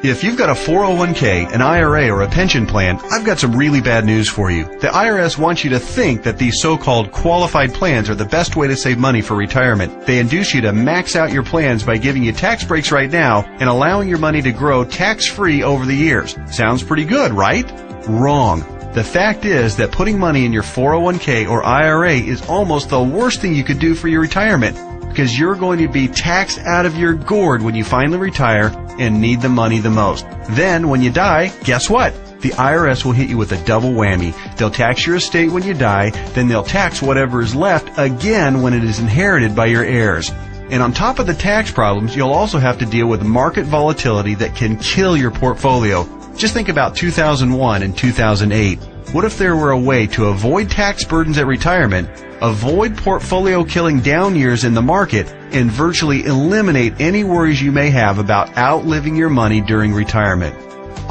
If you've got a 401k, an IRA, or a pension plan, I've got some really bad news for you. The IRS wants you to think that these so-called qualified plans are the best way to save money for retirement. They induce you to max out your plans by giving you tax breaks right now and allowing your money to grow tax-free over the years. Sounds pretty good, right? Wrong. The fact is that putting money in your 401k or IRA is almost the worst thing you could do for your retirement, because you're going to be taxed out of your gourd when you finally retire and need the money the most. Then, when you die, guess what? The IRS will hit you with a double whammy. They'll tax your estate when you die, then they'll tax whatever is left again when it is inherited by your heirs. And on top of the tax problems, you'll also have to deal with market volatility that can kill your portfolio. Just think about 2001 and 2008. What if there were a way to avoid tax burdens at retirement, avoid portfolio-killing down years in the market, and virtually eliminate any worries you may have about outliving your money during retirement?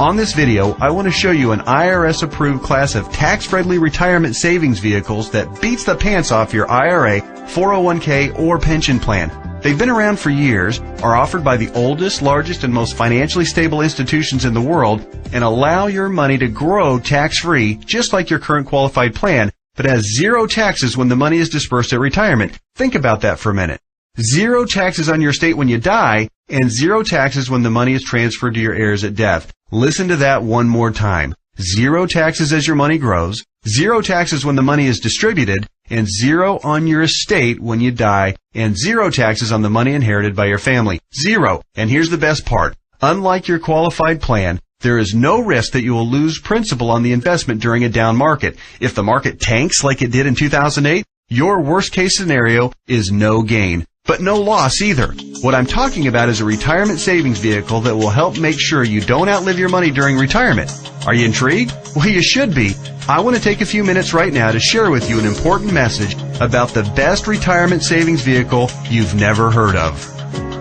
On this video, I want to show you an IRS-approved class of tax-friendly retirement savings vehicles that beats the pants off your IRA, 401k, or pension plan. They've been around for years, are offered by the oldest, largest, and most financially stable institutions in the world, and allow your money to grow tax-free, just like your current qualified plan, but has zero taxes when the money is dispersed at retirement. Think about that for a minute. Zero taxes on your estate when you die, and zero taxes when the money is transferred to your heirs at death. Listen to that one more time. Zero taxes as your money grows, zero taxes when the money is distributed, and zero on your estate when you die, and zero taxes on the money inherited by your family. Zero. And here's the best part. Unlike your qualified plan, there is no risk that you will lose principal on the investment during a down market. If the market tanks like it did in 2008, your worst case scenario is no gain, but no loss either. What I'm talking about is a retirement savings vehicle that will help make sure you don't outlive your money during retirement. Are you intrigued? Well, you should be. I want to take a few minutes right now to share with you an important message about the best retirement savings vehicle you've never heard of.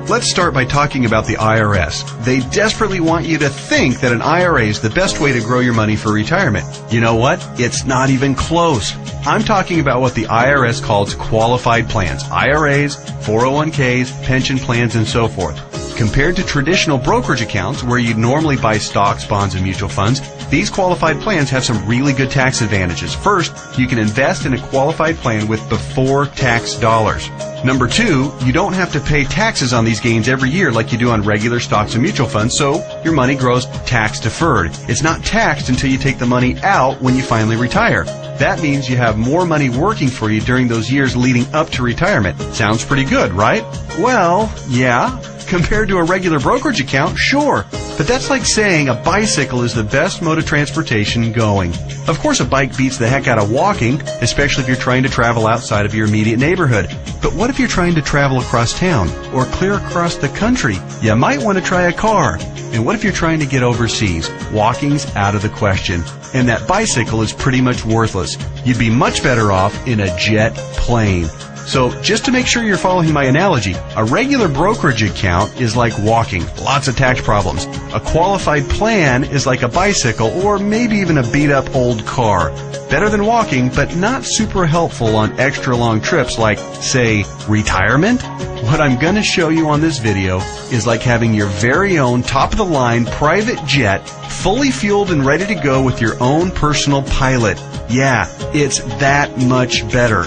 Let's start by talking about the IRS. They desperately want you to think that an IRA is the best way to grow your money for retirement. You know what? It's not even close. I'm talking about what the IRS calls qualified plans, IRAs, 401ks, pension plans, and so forth. Compared to traditional brokerage accounts where you'd normally buy stocks, bonds, and mutual funds, these qualified plans have some really good tax advantages. First, you can invest in a qualified plan with before tax dollars. Number two, you don't have to pay taxes on these gains every year like you do on regular stocks and mutual funds, so your money grows tax deferred. It's not taxed until you take the money out when you finally retire. That means you have more money working for you during those years leading up to retirement. Sounds pretty good, right? Well, yeah. Compared to a regular brokerage account, sure. But that's like saying a bicycle is the best mode of transportation going. Of course, a bike beats the heck out of walking, especially if you're trying to travel outside of your immediate neighborhood. But what if you're trying to travel across town or clear across the country? You might want to try a car. And what if you're trying to get overseas? Walking's out of the question. And that bicycle is pretty much worthless. You'd be much better off in a jet plane. So, just to make sure you're following my analogy, a regular brokerage account is like walking, lots of tax problems. A qualified plan is like a bicycle or maybe even a beat-up old car. Better than walking, but not super helpful on extra long trips like, say, retirement. What I'm going to show you on this video is like having your very own top-of-the-line private jet, fully fueled and ready to go with your own personal pilot. Yeah, it's that much better.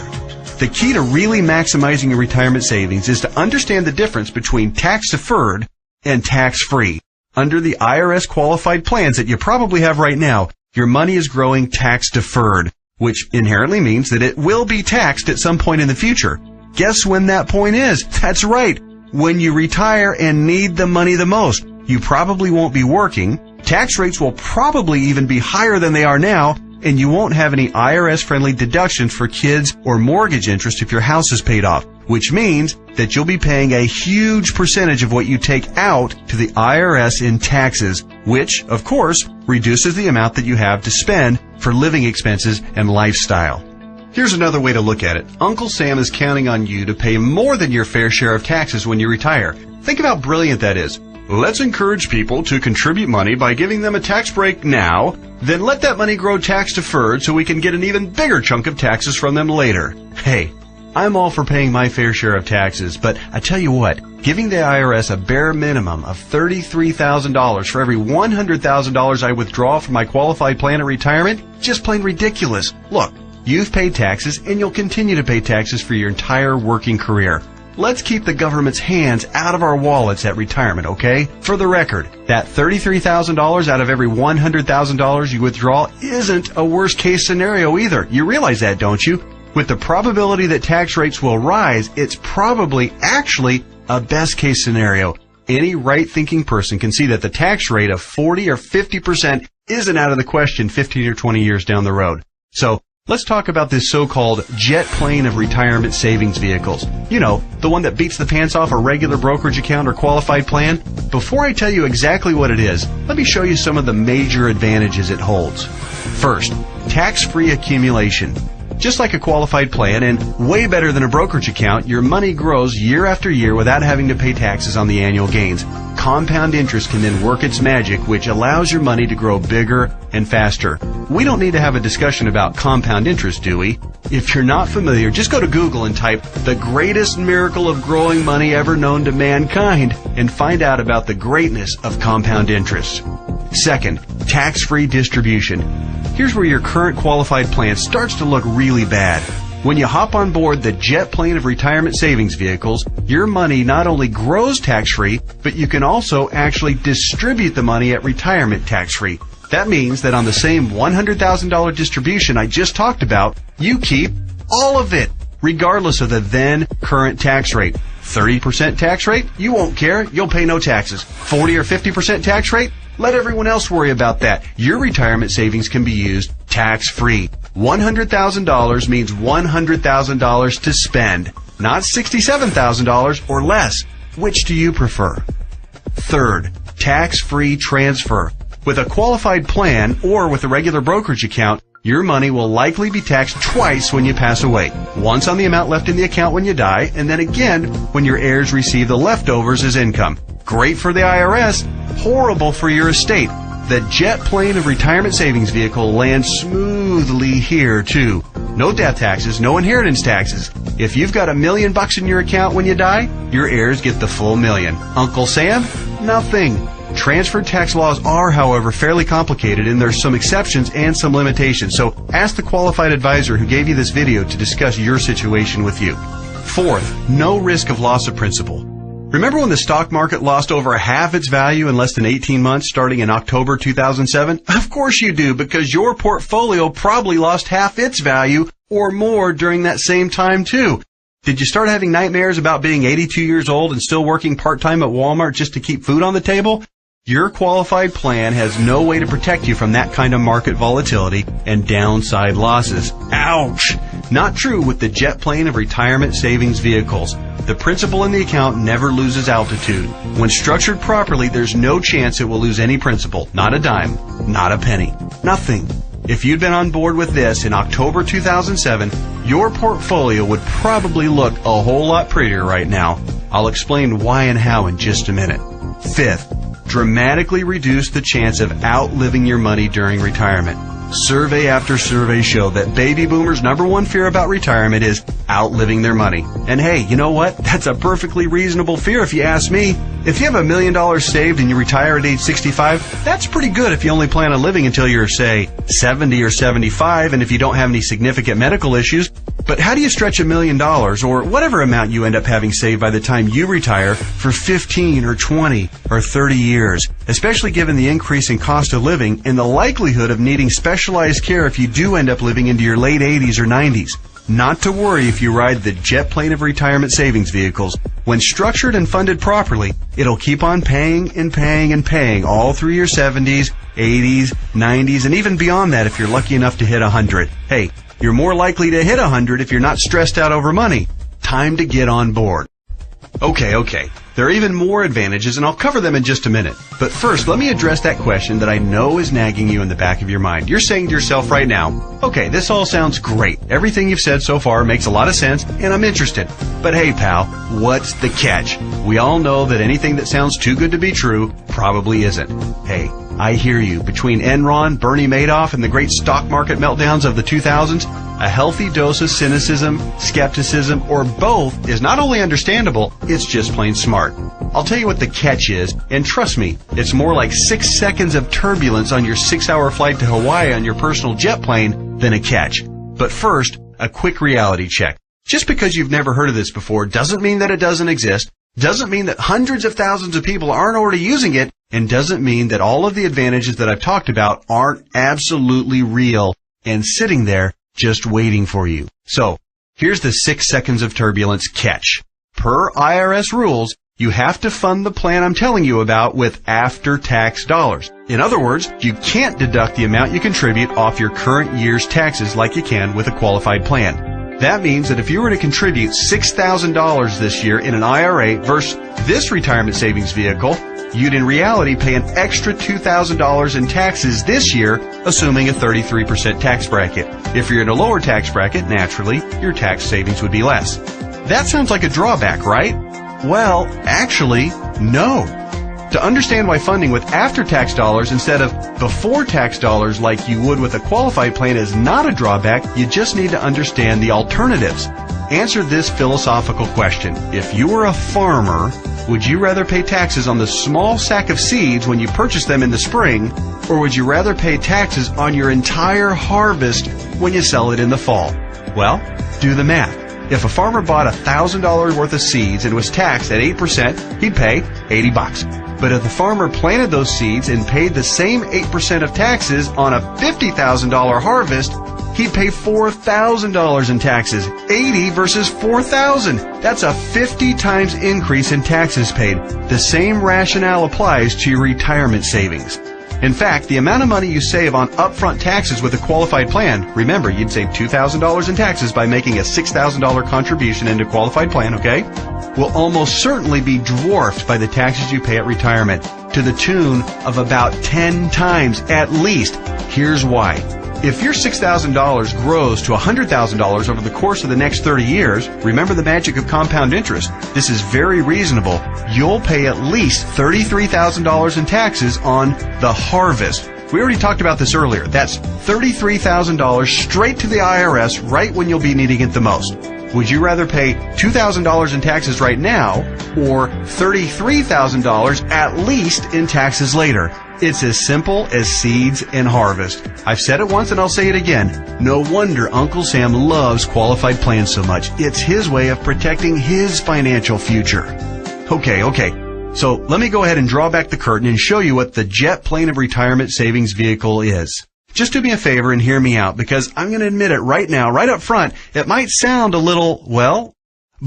The key to really maximizing your retirement savings is to understand the difference between tax-deferred and tax-free. Under the IRS qualified plans that you probably have right now, your money is growing tax-deferred, which inherently means that it will be taxed at some point in the future. Guess when that point is? That's right, when you retire and need the money the most. You probably won't be working, tax rates will probably even be higher than they are now, and you won't have any IRS-friendly deductions for kids or mortgage interest if your house is paid off, which means that you'll be paying a huge percentage of what you take out to the IRS in taxes, which, of course, reduces the amount that you have to spend for living expenses and lifestyle. Here's another way to look at it. Uncle Sam is counting on you to pay more than your fair share of taxes when you retire. Think of how brilliant that is. Let's encourage people to contribute money by giving them a tax break now, then let that money grow tax deferred so we can get an even bigger chunk of taxes from them later. Hey, I'm all for paying my fair share of taxes, but I tell you what, giving the IRS a bare minimum of $33,000 for every $100,000 I withdraw from my qualified plan at retirement? Just plain ridiculous. Look, you've paid taxes and you'll continue to pay taxes for your entire working career. Let's keep the government's hands out of our wallets at retirement, okay? For the record, that $33,000 out of every $100,000 you withdraw isn't a worst case scenario either. You realize that, don't you? With the probability that tax rates will rise, it's probably actually a best case scenario. Any right-thinking person can see that the tax rate of 40 or 50% isn't out of the question 15 or 20 years down the road. So, let's talk about this so-called jet plane of retirement savings vehicles. You know, the one that beats the pants off a regular brokerage account or qualified plan. Before I tell you exactly what it is, let me show you some of the major advantages it holds. First, tax-free accumulation. Just like a qualified plan and way better than a brokerage account, your money grows year after year without having to pay taxes on the annual gains. Compound interest can then work its magic, which allows your money to grow bigger and faster. We don't need to have a discussion about compound interest, do we? If you're not familiar, just go to Google and type "the greatest miracle of growing money ever known to mankind" and find out about the greatness of compound interest. Second, tax-free distribution. Here's where your current qualified plan starts to look really bad. When you hop on board the jet plane of retirement savings vehicles, your money not only grows tax-free, but you can also actually distribute the money at retirement tax-free. That means that on the same $100,000 distribution I just talked about, you keep all of it, regardless of the then current tax rate. 30% tax rate? You won't care. You'll pay no taxes. 40 or 50% tax rate? Let everyone else worry about that. Your retirement savings can be used tax-free. $100,000 means $100,000 to spend, not $67,000 or less. Which do you prefer? Third, tax-free transfer. With a qualified plan or with a regular brokerage account, your money will likely be taxed twice when you pass away. Once on the amount left in the account when you die, and then again when your heirs receive the leftovers as income. Great for the IRS, horrible for your estate. The jet plane of retirement savings vehicle lands smoothly here too. No death taxes, no inheritance taxes. If you've got $1 million in your account when you die, your heirs get the full $1 million. Uncle Sam? Nothing. Transferred tax laws are, however, fairly complicated, and there's some exceptions and some limitations. So ask the qualified advisor who gave you this video to discuss your situation with you. Fourth, no risk of loss of principal. Remember when the stock market lost over half its value in less than 18 months starting in October 2007? Of course you do, because your portfolio probably lost half its value or more during that same time too. Did you start having nightmares about being 82 years old and still working part-time at Walmart just to keep food on the table? Your qualified plan has no way to protect you from that kind of market volatility and downside losses. Ouch! Not true with the jet plane of retirement savings vehicles. The principal in the account never loses altitude. When structured properly, there's no chance it will lose any principal. Not a dime. Not a penny. Nothing. If you'd been on board with this in October 2007, your portfolio would probably look a whole lot prettier right now. I'll explain why and how in just a minute. Fifth, dramatically reduce the chance of outliving your money during retirement. Survey after survey show that baby boomers' number one fear about retirement is outliving their money. And hey, you know what? That's a perfectly reasonable fear if you ask me. If you have $1 million saved and you retire at age 65, that's pretty good if you only plan on living until you're, say, 70 or 75 and if you don't have any significant medical issues. But how do you stretch $1 million or whatever amount you end up having saved by the time you retire for 15 or 20 or 30 years, especially given the increase in cost of living and the likelihood of needing specialized care if you do end up living into your late 80s or 90s? Not to worry if you ride the jet plane of retirement savings vehicles. When structured and funded properly, it'll keep on paying and paying and paying all through your 70s, 80s, 90s, and even beyond that if you're lucky enough to hit 100. Hey, you're more likely to hit 100 if you're not stressed out over money. Time to get on board. Okay. There are even more advantages, and I'll cover them in just a minute. But first, let me address that question that I know is nagging you in the back of your mind. You're saying to yourself right now, okay, this all sounds great. Everything you've said so far makes a lot of sense, and I'm interested. But hey, pal, what's the catch? We all know that anything that sounds too good to be true probably isn't. Hey, I hear you. Between Enron, Bernie Madoff, and the great stock market meltdowns of the 2000s, a healthy dose of cynicism, skepticism, or both is not only understandable, it's just plain smart. I'll tell you what the catch is, and trust me, it's more like 6 seconds of turbulence on your 6-hour flight to Hawaii on your personal jet plane than a catch. But first, a quick reality check. Just because you've never heard of this before doesn't mean that it doesn't exist, doesn't mean that hundreds of thousands of people aren't already using it, and doesn't mean that all of the advantages that I've talked about aren't absolutely real and sitting there just waiting for you. So, here's the 6 seconds of turbulence catch. Per IRS rules, you have to fund the plan I'm telling you about with after-tax dollars. In other words, you can't deduct the amount you contribute off your current year's taxes like you can with a qualified plan. That means that if you were to contribute $6,000 this year in an IRA versus this retirement savings vehicle, you'd in reality pay an extra $2,000 in taxes this year, assuming a 33% tax bracket. If you're in a lower tax bracket, naturally, your tax savings would be less. That sounds like a drawback, right? Well, actually, no. To understand why funding with after-tax dollars instead of before-tax dollars like you would with a qualified plan is not a drawback, you just need to understand the alternatives. Answer this philosophical question. If you were a farmer, would you rather pay taxes on the small sack of seeds when you purchase them in the spring, or would you rather pay taxes on your entire harvest when you sell it in the fall? Well, do the math. If a farmer bought $1,000 worth of seeds and was taxed at 8%, he'd pay $80. But if the farmer planted those seeds and paid the same 8% of taxes on a $50,000 harvest, he'd pay $4,000 in taxes. 80 versus 4,000. That's a 50 times increase in taxes paid. The same rationale applies to your retirement savings. In fact, the amount of money you save on upfront taxes with a qualified plan, remember, you'd save $2,000 in taxes by making a $6,000 contribution into a qualified plan, okay? Will almost certainly be dwarfed by the taxes you pay at retirement, to the tune of about 10 times at least. Here's why. If your $6,000 grows to $100,000 over the course of the next 30 years, remember the magic of compound interest. This is very reasonable. You'll pay at least $33,000 in taxes on the harvest. We already talked about this earlier. That's $33,000 straight to the IRS right when you'll be needing it the most. Would you rather pay $2,000 in taxes right now or $33,000 at least in taxes later? It's as simple as seeds and harvest. I've said it once and I'll say it again. No wonder Uncle Sam loves qualified plans so much. It's his way of protecting his financial future. Okay. So let me go ahead and draw back the curtain and show you what the jet plane of retirement savings vehicle is. Just do me a favor and hear me out, because I'm going to admit it right now, right up front, it might sound a little, well,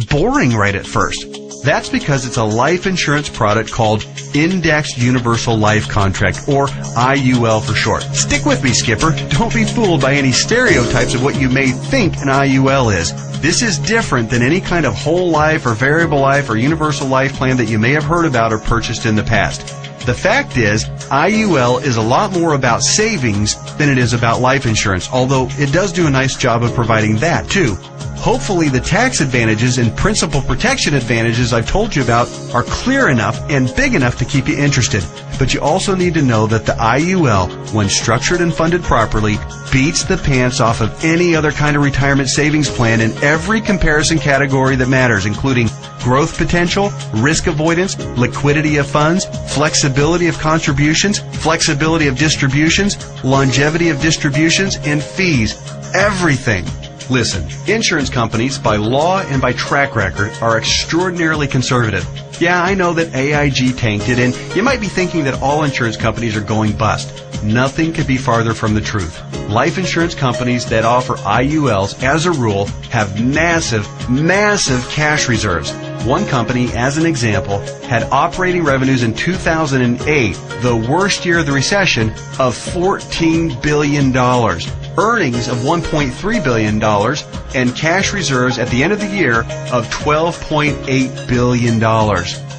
boring right at first. That's because it's a life insurance product called Indexed Universal Life Contract, or IUL for short. Stick with me, Skipper. Don't be fooled by any stereotypes of what you may think an IUL is. This is different than any kind of whole life or variable life or universal life plan that you may have heard about or purchased in the past. The fact is, IUL is a lot more about savings than it is about life insurance, although it does do a nice job of providing that too. Hopefully the tax advantages and principal protection advantages I've told you about are clear enough and big enough to keep you interested. But you also need to know that the IUL, when structured and funded properly, beats the pants off of any other kind of retirement savings plan in every comparison category that matters, including growth potential, risk avoidance, liquidity of funds, flexibility of contributions, flexibility of distributions, longevity of distributions, and fees. Everything. Listen, insurance companies, by law and by track record, are extraordinarily conservative. Yeah, I know that AIG tanked it, and you might be thinking that all insurance companies are going bust. Nothing could be farther from the truth. Life insurance companies that offer IULs, as a rule, have massive cash reserves. One company, as an example, had operating revenues in 2008, the worst year of the recession, of $14 billion. Earnings of $1.3 billion, and cash reserves at the end of the year of $12.8 billion.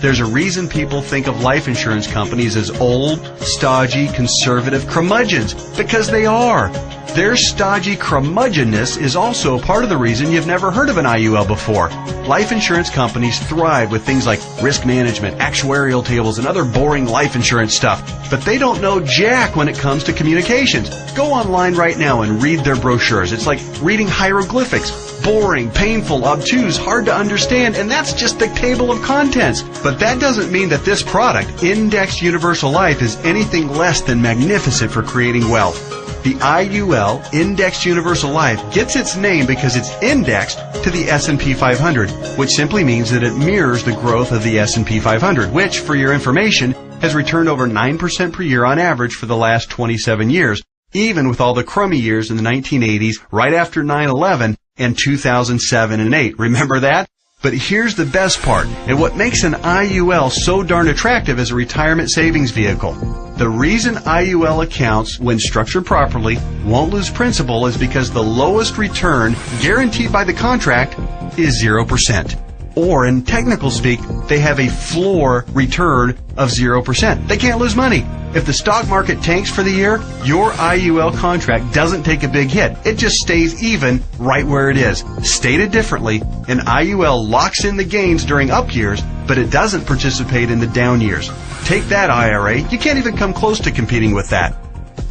There's a reason people think of life insurance companies as old, stodgy, conservative curmudgeons, because they are. Their stodgy curmudgeonness is also part of the reason you've never heard of an IUL before. Life insurance companies thrive with things like risk management, actuarial tables, and other boring life insurance stuff. But they don't know jack when it comes to communications. Go online right now and read their brochures. It's like reading hieroglyphics. Boring, painful, obtuse, hard to understand, and that's just the table of contents. But that doesn't mean that this product, Indexed Universal Life, is anything less than magnificent for creating wealth. The IUL, Indexed Universal Life, gets its name because it's indexed to the S&P 500, which simply means that it mirrors the growth of the S&P 500, which, for your information, has returned over 9% per year on average for the last 27 years, even with all the crummy years in the 1980s, right after 9/11, and 2007 and 8. Remember that? But here's the best part, and what makes an IUL so darn attractive as a retirement savings vehicle. The reason IUL accounts, when structured properly, won't lose principal is because the lowest return guaranteed by the contract is 0%. Or, in technical speak, they have a floor return of 0%. They can't lose money. If the stock market tanks for the year, your IUL contract doesn't take a big hit. It just stays even right where it is. Stated differently, an IUL locks in the gains during up years, but it doesn't participate in the down years. Take that, IRA. You can't even come close to competing with that.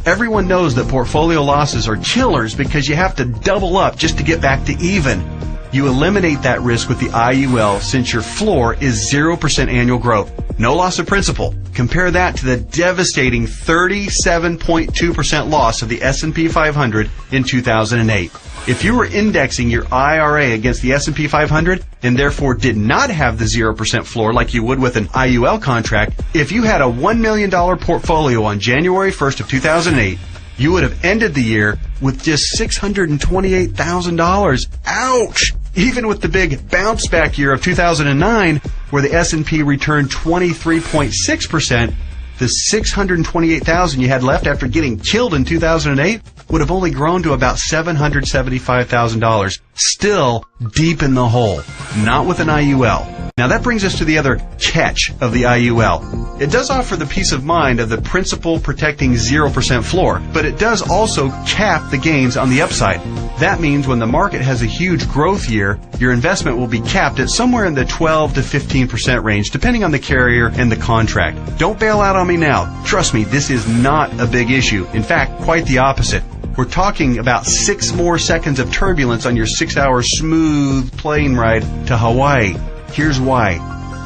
Everyone knows that portfolio losses are killers because you have to double up just to get back to even. You eliminate that risk with the IUL since your floor is 0% annual growth. No loss of principal. Compare that to the devastating 37.2% loss of the S&P 500 in 2008. If you were indexing your IRA against the S&P 500 and therefore did not have the 0% floor like you would with an IUL contract, if you had a $1 million portfolio on January 1st of 2008, you would have ended the year with just $628,000. Ouch! Even with the big bounce back year of 2009, where the S&P returned 23.6%, the $628,000 you had left after getting killed in 2008 would have only grown to about $775,000. Still deep in the hole. Not with an IUL. Now that brings us to the other catch of the IUL. It does offer the peace of mind of the principal protecting 0% floor, but it does also cap the gains on the upside. That means when the market has a huge growth year, your investment will be capped at somewhere in the 12 to 15% range, depending on the carrier and the contract. Don't bail out on me now. Trust me, this is not a big issue. In fact, quite the opposite. We're talking about 6 more seconds of turbulence on your 6-hour smooth plane ride to Hawaii. Here's why.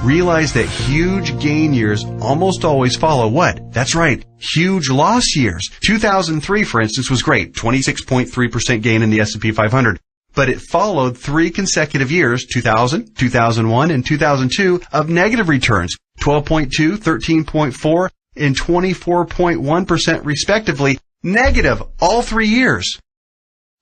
Realize that huge gain years almost always follow what? That's right, huge loss years. 2003, for instance, was great, 26.3% gain in the S&P 500. But it followed 3 consecutive years, 2000, 2001, and 2002, of negative returns, 12.2, 13.4, and 24.1% respectively, negative all 3 years.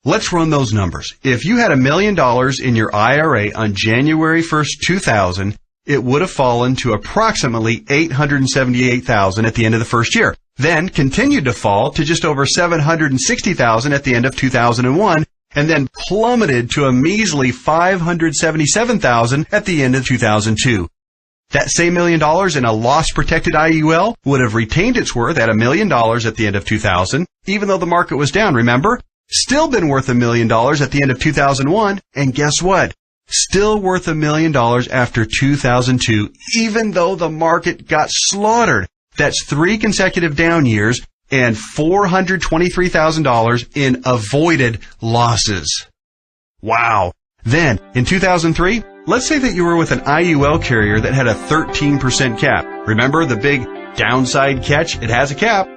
Let's run those numbers. If you had $1 million in your IRA on January 1st, 2000, it would have fallen to approximately $878,000 at the end of the first year, then continued to fall to just over $760,000 at the end of 2001, and then plummeted to a measly $577,000 at the end of 2002. That same $1 million in a loss-protected IUL would have retained its worth at $1 million at the end of 2000, even though the market was down, remember? Still been worth $1 million at the end of 2001, and guess what? Still worth $1 million after 2002, even though the market got slaughtered. That's 3 consecutive down years and $423,000 in avoided losses. Wow. Then, in 2003, let's say that you were with an IUL carrier that had a 13% cap. Remember the big downside catch? It has a cap.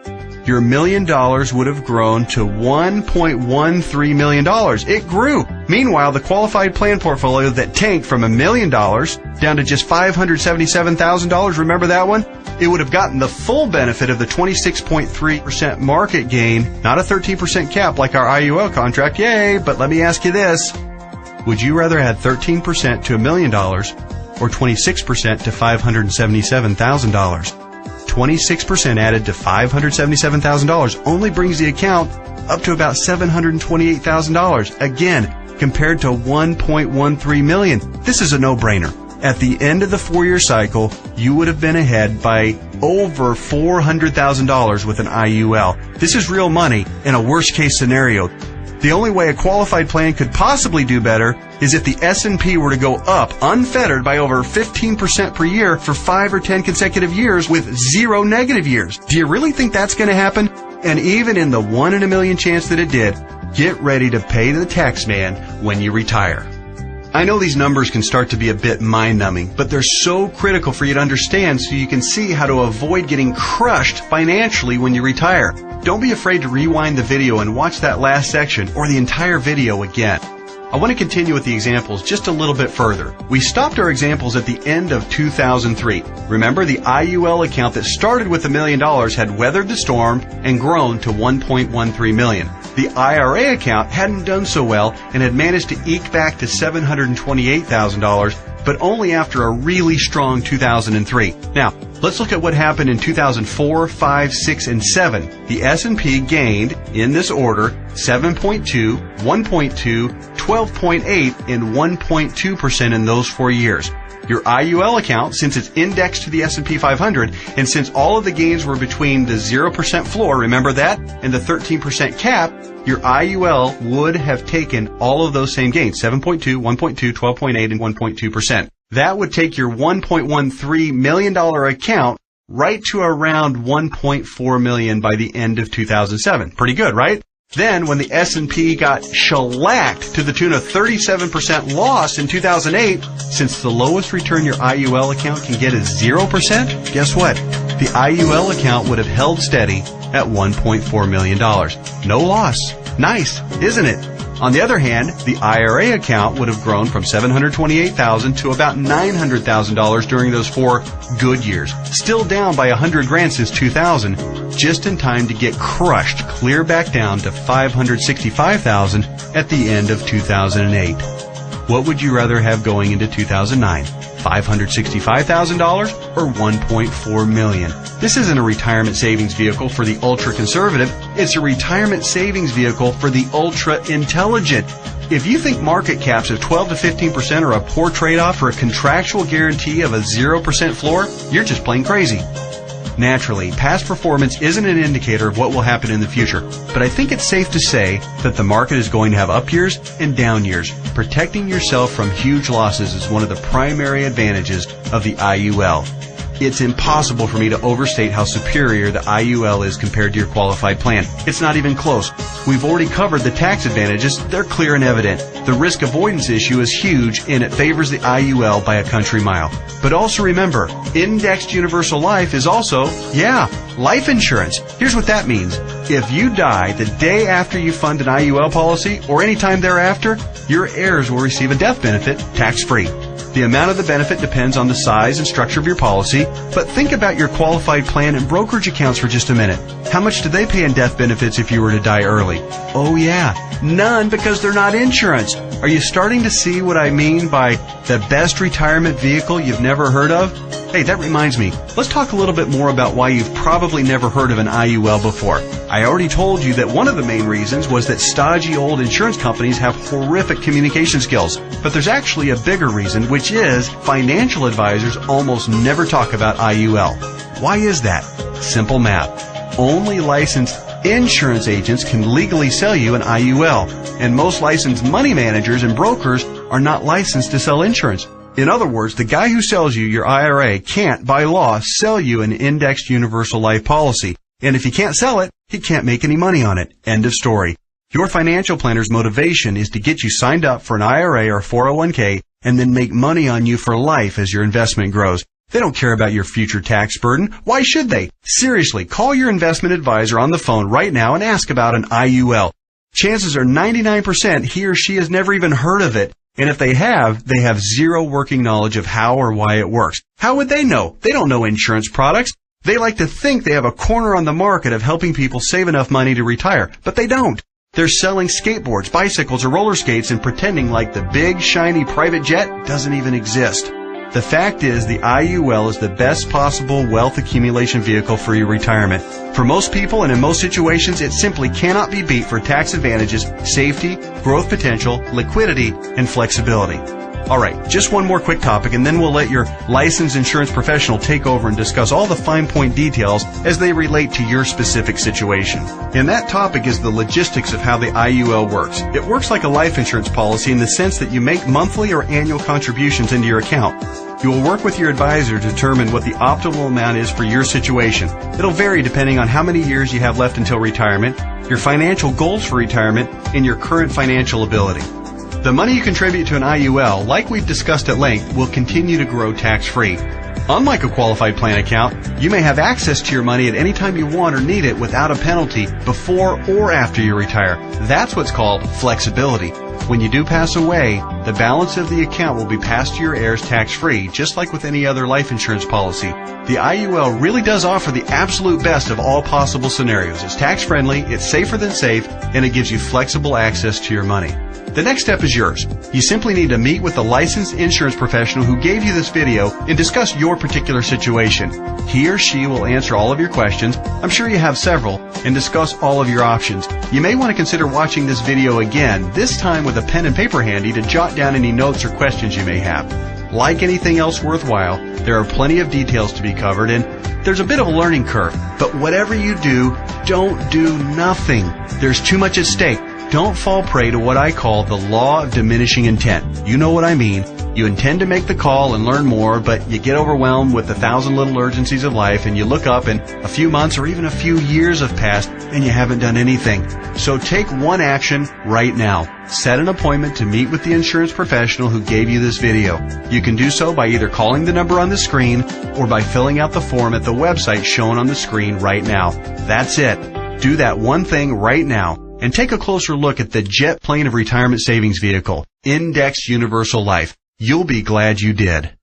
Your $1 million would have grown to $1.13 million. It grew. Meanwhile, the qualified plan portfolio that tanked from $1 million down to just $577,000, remember that one? It would have gotten the full benefit of the 26.3% market gain, not a 13% cap like our IUL contract. Yay! But let me ask you this. Would you rather add 13% to $1 million or 26% to $577,000? 26% added to $577,000 only brings the account up to about $728,000. Again, compared to $1.13 million. This is a no-brainer. At the end of the 4-year cycle, you would have been ahead by over $400,000 with an IUL. This is real money in a worst-case scenario. The only way a qualified plan could possibly do better is if the S&P were to go up unfettered by over 15% per year for 5 or 10 consecutive years with 0 negative years. Do you really think that's going to happen? And even in the 1 in a million chance that it did, get ready to pay the tax man when you retire. I know these numbers can start to be a bit mind-numbing, but they're so critical for you to understand so you can see how to avoid getting crushed financially when you retire. Don't be afraid to rewind the video and watch that last section or the entire video again. I want to continue with the examples just a little bit further. We stopped our examples at the end of 2003. Remember, the IUL account that started with $1 million had weathered the storm and grown to $1.13 million. The IRA account hadn't done so well and had managed to eke back to $728,000, but only after a really strong 2003. Now, let's look at what happened in 2004, 5, 6, and 7. The S&P gained, in this order, 7.2, 1.2, 12.8, and 1.2% in those 4 years. Your IUL account, since it's indexed to the S&P 500, and since all of the gains were between the 0% floor, remember that, and the 13% cap, your IUL would have taken all of those same gains, 7.2, 1.2, 12.8, and 1.2%. That would take your $1.13 million account right to around $1.4 million by the end of 2007. Pretty good, right? Then, when the S&P got shellacked to the tune of 37% loss in 2008, since the lowest return your IUL account can get is 0%, guess what? The IUL account would have held steady at $1.4 million. No loss. Nice, isn't it? On the other hand, the IRA account would have grown from $728,000 to about $900,000 during those 4 good years. Still down by $100,000 since 2000, just in time to get crushed clear back down to $565,000 at the end of 2008. What would you rather have going into 2009? $565,000 or $1.4 million? This isn't a retirement savings vehicle for the ultra-conservative. It's a retirement savings vehicle for the ultra-intelligent. If you think market caps of 12 to 15% are a poor trade-off for a contractual guarantee of a 0% floor, you're just plain crazy. Naturally, past performance isn't an indicator of what will happen in the future, but I think it's safe to say that the market is going to have up years and down years. Protecting yourself from huge losses is one of the primary advantages of the IUL. It's impossible for me to overstate how superior the IUL is compared to your qualified plan. It's not even close. We've already covered the tax advantages. They're clear and evident. The risk avoidance issue is huge, and it favors the IUL by a country mile. But also remember, indexed universal life is also, life insurance. Here's what that means. If you die the day after you fund an IUL policy, or any time thereafter, your heirs will receive a death benefit tax-free. The amount of the benefit depends on the size and structure of your policy, but think about your qualified plan and brokerage accounts for just a minute. How much do they pay in death benefits if you were to die early? Oh yeah, none, because they're not insurance. Are you starting to see what I mean by the best retirement vehicle you've never heard of? Hey, that reminds me. Let's talk a little bit more about why you've probably never heard of an IUL before. I already told you that one of the main reasons was that stodgy old insurance companies have horrific communication skills. But there's actually a bigger reason, which is financial advisors almost never talk about IUL. Why is that? Simple math. Only licensed insurance agents can legally sell you an IUL, and most licensed money managers and brokers are not licensed to sell insurance. In other words, the guy who sells you your IRA can't, by law, sell you an indexed universal life policy. And if he can't sell it, he can't make any money on it. End of story. Your financial planner's motivation is to get you signed up for an IRA or 401k and then make money on you for life as your investment grows. They don't care about your future tax burden. Why should they? Seriously, call your investment advisor on the phone right now and ask about an IUL. Chances are 99% he or she has never even heard of it. And if they have zero working knowledge of how or why it works. How would they know? They don't know insurance products. They like to think they have a corner on the market of helping people save enough money to retire, but they don't. They're selling skateboards, bicycles, or roller skates and pretending like the big, shiny private jet doesn't even exist. The fact is, the IUL is the best possible wealth accumulation vehicle for your retirement. For most people and in most situations, it simply cannot be beat for tax advantages, safety, growth potential, liquidity, and flexibility. Alright, just one more quick topic and then we'll let your licensed insurance professional take over and discuss all the fine point details as they relate to your specific situation. And that topic is the logistics of how the IUL works. It works like a life insurance policy in the sense that you make monthly or annual contributions into your account. You will work with your advisor to determine what the optimal amount is for your situation. It'll vary depending on how many years you have left until retirement, your financial goals for retirement, and your current financial ability. The money you contribute to an IUL, like we've discussed at length, will continue to grow tax-free. Unlike a qualified plan account, you may have access to your money at any time you want or need it without a penalty before or after you retire. That's what's called flexibility. When you do pass away, the balance of the account will be passed to your heirs tax-free, just like with any other life insurance policy. The IUL really does offer the absolute best of all possible scenarios. It's tax-friendly, it's safer than safe, and it gives you flexible access to your money. The next step is yours. You simply need to meet with the licensed insurance professional who gave you this video and discuss your particular situation. He or she will answer all of your questions, I'm sure you have several, and discuss all of your options. You may want to consider watching this video again, this time with a pen and paper handy to jot down any notes or questions you may have. Like anything else worthwhile, there are plenty of details to be covered and there's a bit of a learning curve. But whatever you do, don't do nothing. There's too much at stake. Don't fall prey to what I call the law of diminishing intent. You know what I mean. You intend to make the call and learn more, but you get overwhelmed with 1,000 little urgencies of life and you look up and a few months or even a few years have passed and you haven't done anything. So take one action right now. Set an appointment to meet with the insurance professional who gave you this video. You can do so by either calling the number on the screen or by filling out the form at the website shown on the screen right now. That's it. Do that one thing right now. And take a closer look at the jet plane of retirement savings vehicle, Indexed Universal Life. You'll be glad you did.